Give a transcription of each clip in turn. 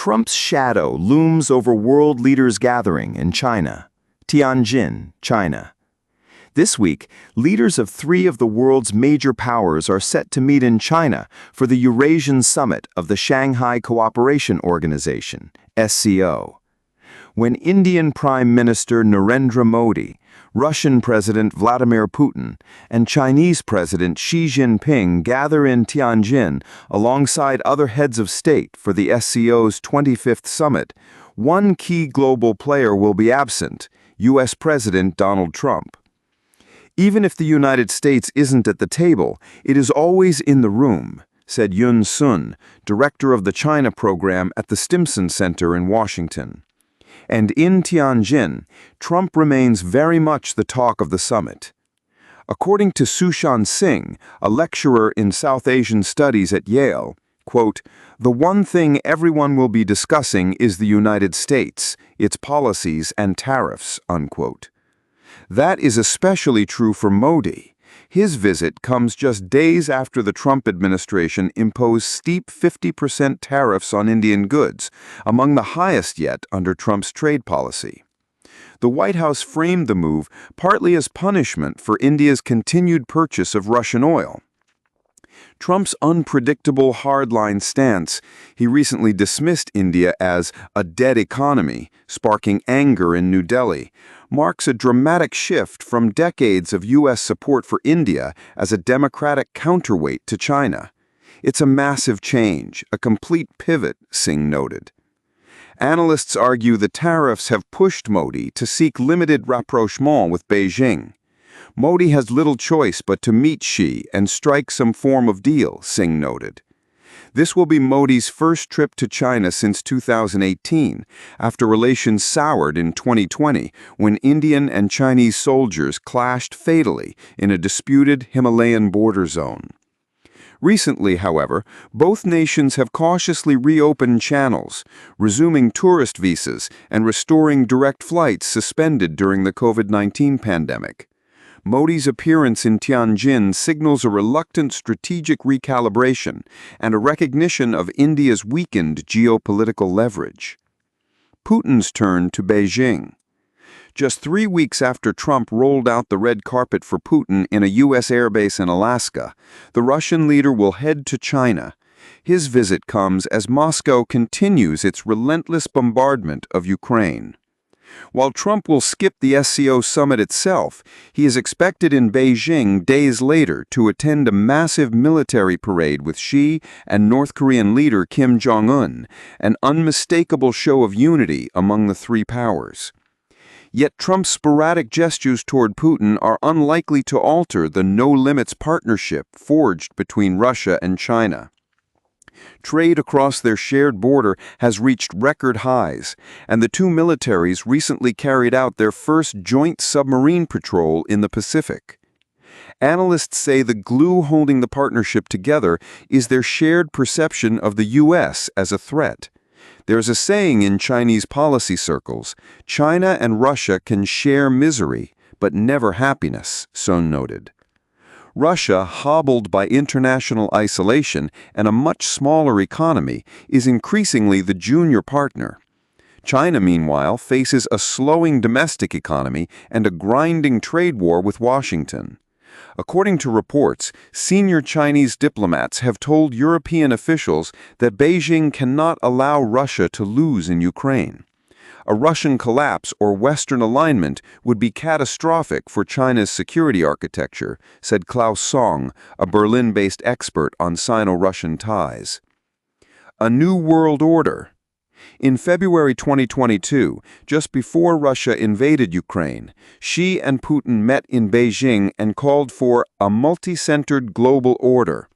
Trump's shadow looms over world leaders gathering in China, Tianjin, China. This week, leaders of three of the world's major powers are set to meet in China for the Eurasian Summit of the Shanghai Cooperation Organization, SCO. When Indian Prime Minister Narendra Modi, Russian President Vladimir Putin, and Chinese President Xi Jinping gather in Tianjin alongside other heads of state for the SCO's 25th summit, one key global player will be absent, U.S. President Donald Trump. Even if the United States isn't at the table, it is always in the room, said Yun Sun, director of the China program at the Stimson Center in Washington. And in Tianjin, Trump remains very much the talk of the summit. According to Sushan Singh, a lecturer in South Asian Studies at Yale, quote, "The one thing everyone will be discussing is the United States, its policies and tariffs," unquote. That is especially true for Modi. His visit comes just days after the Trump administration imposed steep 50% tariffs on Indian goods, among the highest yet under Trump's trade policy. The White House framed the move partly as punishment for India's continued purchase of Russian oil. Trump's unpredictable hardline stance, he recently dismissed India as a dead economy, sparking anger in New Delhi, marks a dramatic shift from decades of U.S. support for India as a democratic counterweight to China. It's a massive change, a complete pivot, Singh noted. Analysts argue the tariffs have pushed Modi to seek limited rapprochement with Beijing. Modi has little choice but to meet Xi and strike some form of deal, Singh noted. This will be Modi's first trip to China since 2018, after relations soured in 2020 when Indian and Chinese soldiers clashed fatally in a disputed Himalayan border zone. Recently, however, both nations have cautiously reopened channels, resuming tourist visas and restoring direct flights suspended during the COVID-19 pandemic. Modi's appearance in Tianjin signals a reluctant strategic recalibration and a recognition of India's weakened geopolitical leverage. Putin's turn to Beijing. Just 3 weeks after Trump rolled out the red carpet for Putin in a U.S. airbase in Alaska, the Russian leader will head to China. His visit comes as Moscow continues its relentless bombardment of Ukraine. While Trump will skip the SCO summit itself, he is expected in Beijing days later to attend a massive military parade with Xi and North Korean leader Kim Jong-un, an unmistakable show of unity among the three powers. Yet Trump's sporadic gestures toward Putin are unlikely to alter the no-limits partnership forged between Russia and China. Trade across their shared border has reached record highs, and the two militaries recently carried out their first joint submarine patrol in the Pacific. Analysts say the glue holding the partnership together is their shared perception of the U.S. as a threat. There's a saying in Chinese policy circles, China and Russia can share misery, but never happiness, Sun noted. Russia, hobbled by international isolation and a much smaller economy, is increasingly the junior partner. China, meanwhile, faces a slowing domestic economy and a grinding trade war with Washington. According to reports, senior Chinese diplomats have told European officials that Beijing cannot allow Russia to lose in Ukraine. A Russian collapse or Western alignment would be catastrophic for China's security architecture, said Klaus Song, a Berlin-based expert on Sino-Russian ties. A new world order. In February 2022, just before Russia invaded Ukraine, Xi and Putin met in Beijing and called for a multi-centered global order.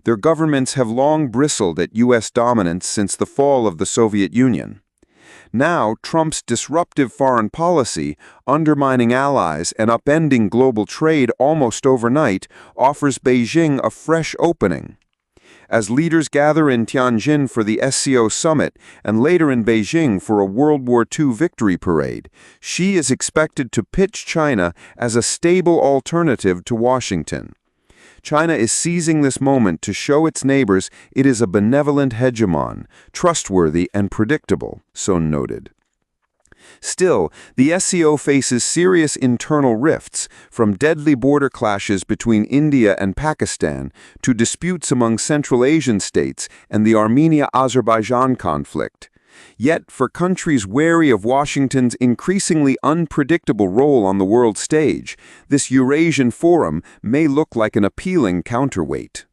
Their governments have long bristled at U.S. dominance since the fall of the Soviet Union. Now, Trump's disruptive foreign policy, undermining allies and upending global trade almost overnight, offers Beijing a fresh opening. As leaders gather in Tianjin for the SCO summit and later in Beijing for a World War II victory parade, Xi is expected to pitch China as a stable alternative to Washington. China is seizing this moment to show its neighbors it is a benevolent hegemon, trustworthy and predictable, Sun noted. Still, the SCO faces serious internal rifts, from deadly border clashes between India and Pakistan to disputes among Central Asian states and the Armenia-Azerbaijan conflict. Yet, for countries wary of Washington's increasingly unpredictable role on the world stage, this Eurasian forum may look like an appealing counterweight.